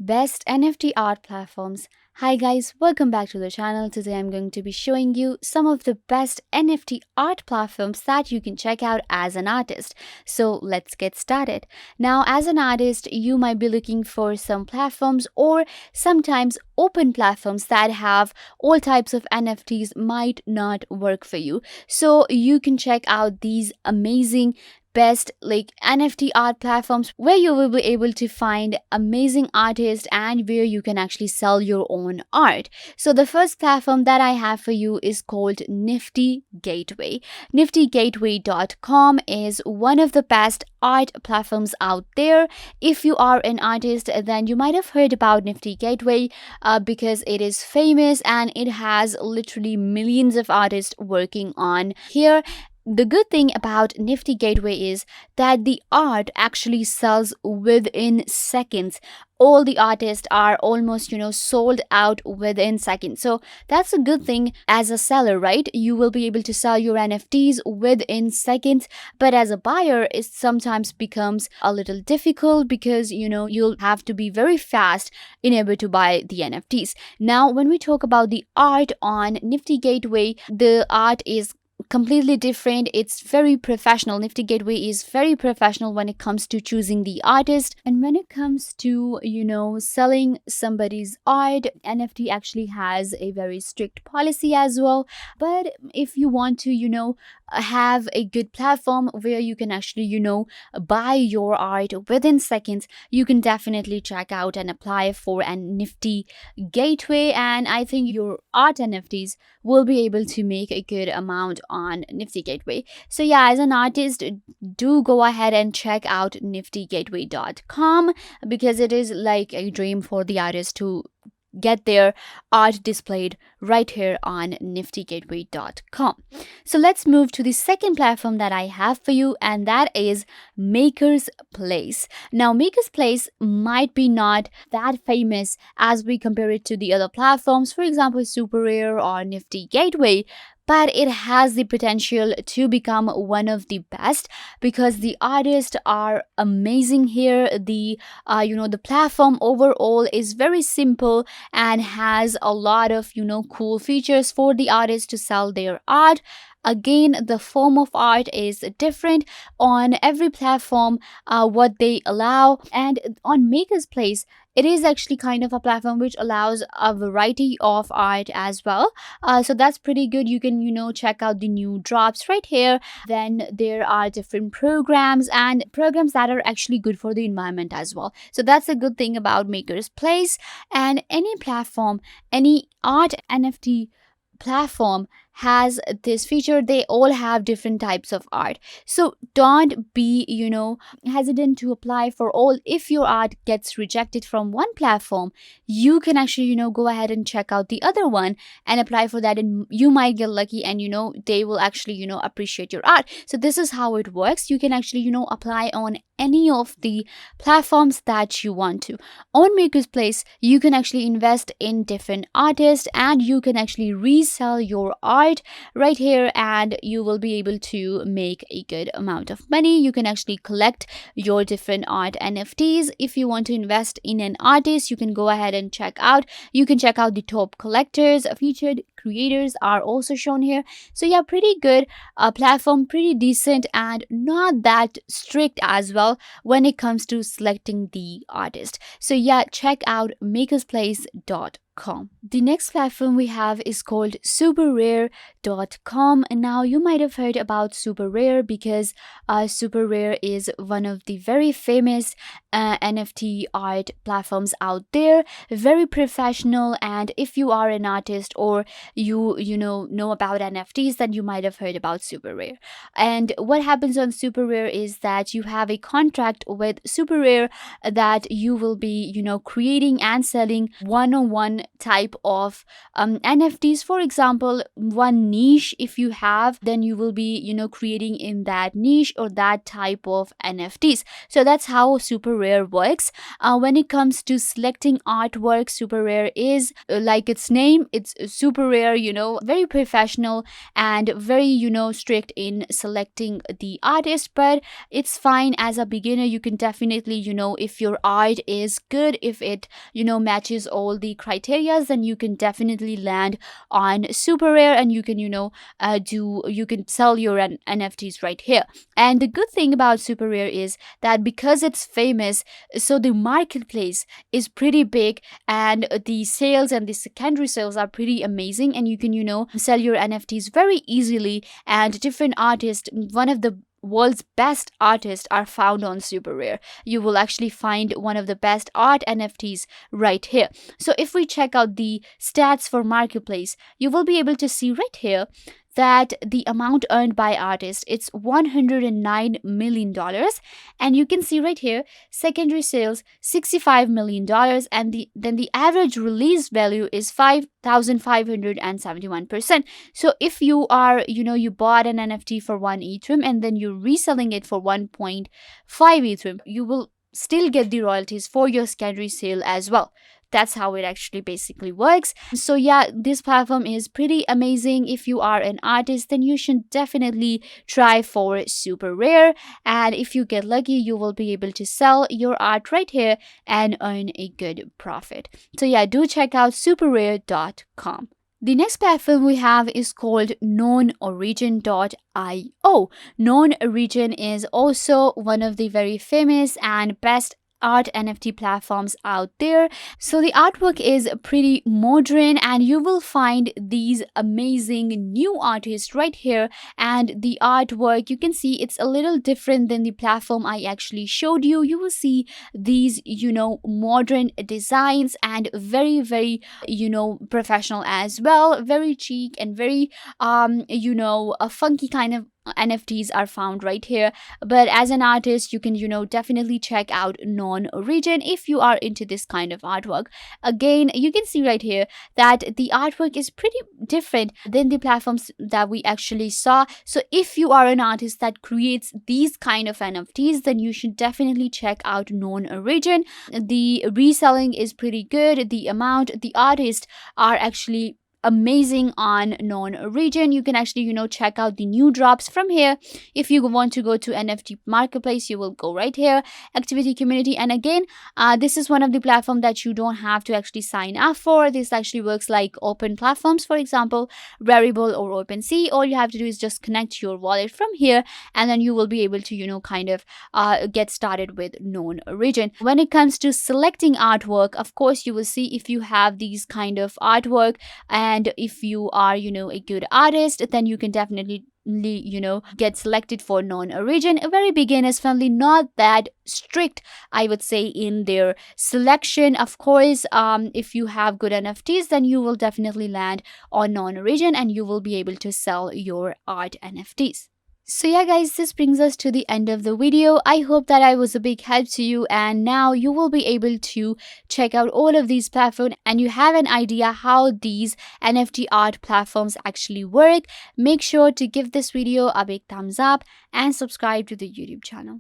Best NFT art platforms. Hi guys, welcome back to the channel. Today I'm going to be showing you some of the best NFT art platforms that you can check out as an artist. So let's get started. Now, as an artist, you might be looking for some platforms or sometimes open platforms that have all types of NFTs might not work for you. So you can check out these amazing best NFT art platforms where you will be able to find amazing artists and where you can actually sell your own art. So the first platform that I have for you is called Nifty Gateway. NiftyGateway.com is one of the best art platforms out there. If you are an artist, then you might have heard about Nifty Gateway because it is famous and it has literally millions of artists working on here. The good thing about Nifty Gateway is that the art actually sells within seconds. All the artists are almost, sold out within seconds. So that's a good thing as a seller, right? You will be able to sell your NFTs within seconds. But as a buyer, it sometimes becomes a little difficult because, you'll have to be very fast in able to buy the NFTs. Now, when we talk about the art on Nifty Gateway, the art is completely different. It's very professional. Nifty Gateway is very professional when it comes to choosing the artist, and when it comes to selling somebody's art, NFT actually has a very strict policy as well. But if you want to have a good platform where you can actually buy your art within seconds, you can definitely check out and apply for a Nifty Gateway, and I think your art NFTs will be able to make a good amount on Nifty Gateway. So yeah, as an artist, do go ahead and check out niftygateway.com because it is like a dream for the artist to get their art displayed right here on niftygateway.com. So let's move to the second platform that I have for you, and that is Maker's Place. Now, Maker's Place might be not that famous as we compare it to the other platforms, for example, Super Rare or Nifty Gateway, but it has the potential to become one of the best because the artists are amazing here. The platform overall is very simple and has a lot of cool features for the artists to sell their art. Again, the form of art is different on every platform, what they allow. And on Maker's Place, it is actually kind of a platform which allows a variety of art as well. So that's pretty good. You can, check out the new drops right here. Then there are different programs and programs that are actually good for the environment as well. So that's a good thing about Maker's Place. And any platform, any art NFT platform has this feature. They all have different types of art, so don't be hesitant to apply for all. If your art gets rejected from one platform, you can actually go ahead and check out the other one and apply for that, and you might get lucky and they will actually appreciate your art. So this is how it works. You can actually apply on any of the platforms that you want to. On Maker's Place, you can actually invest in different artists and you can actually resell your art right here, and you will be able to make a good amount of money. You can actually collect your different art NFTs. If you want to invest in an artist, you can go ahead and check out. You can check out the top collectors. Featured creators are also shown here. So yeah, pretty good platform, pretty decent, and not that strict as well when it comes to selecting the artist. So yeah, check out makersplace.com. The next platform we have is called superrare.com. And now you might have heard about Super Rare because Super Rare is one of the very famous NFT art platforms out there, very professional. And if you are an artist or you know about NFTs, then you might have heard about Super Rare. And what happens on Super Rare is that you have a contract with Super Rare that you will be creating and selling one-on-one type of NFTs. For example, one niche if you have, then you will be, creating in that niche or that type of NFTs. So that's how Super Rare works. When it comes to selecting artwork, Super Rare is like its name, it's super rare, very professional and very, strict in selecting the artist. But it's fine as a beginner. You can definitely, if your art is good, if it, matches all the criterias, then you can definitely land on Super Rare, and you can, you can sell your NFTs right here. And the good thing about Super Rare is that because it's famous, so the marketplace is pretty big, and the sales and the secondary sales are pretty amazing, and you can, sell your NFTs very easily. And different artists, one of the world's best artists are found on Super Rare. You will actually find one of the best art NFTs right here. So if we check out the stats for marketplace, you will be able to see right here that the amount earned by artists, it's $109 million. And you can see right here secondary sales $65 million, and then the average release value is 5,571%. So if you are, you bought an NFT for 1 Ethereum and then you're reselling it for 1.5 Ethereum, you will still get the royalties for your secondary sale as well. That's how it actually basically works. So yeah, this platform is pretty amazing. If you are an artist, then you should definitely try for Super Rare. And if you get lucky, you will be able to sell your art right here and earn a good profit. So yeah, do check out superrare.com. The next platform we have is called KnownOrigin.io. Known Origin is also one of the very famous and best art NFT platforms out there. So the artwork is pretty modern, and you will find these amazing new artists right here. And the artwork, you can see it's a little different than the platform I actually showed you. You will see these, modern designs and very, very, professional as well. Very chic and very, a funky kind of NFTs are found right here. But as an artist, you can, definitely check out Known Origin if you are into this kind of artwork. Again, you can see right here that the artwork is pretty different than the platforms that we actually saw. So if you are an artist that creates these kind of NFTs, then you should definitely check out Known Origin. The reselling is pretty good. The artists are actually amazing on Known Origin. You can actually, check out the new drops from here. If you want to go to NFT marketplace, you will go right here, activity community. And again, this is one of the platform that you don't have to actually sign up for. This actually works like open platforms, for example, Rarible or OpenSea. All you have to do is just connect your wallet from here, and then you will be able to, get started with Known Origin. When it comes to selecting artwork, of course, you will see if you have these kind of artwork, and if you are, a good artist, then you can definitely get selected for Known Origin. A very beginners friendly, not that strict, I would say, in their selection. Of course, if you have good NFTs, then you will definitely land on Known Origin, and you will be able to sell your art NFTs. So yeah guys, this brings us to the end of the video. I hope that I was a big help to you, and now you will be able to check out all of these platforms and you have an idea how these NFT art platforms actually work. Make sure to give this video a big thumbs up and subscribe to the YouTube channel.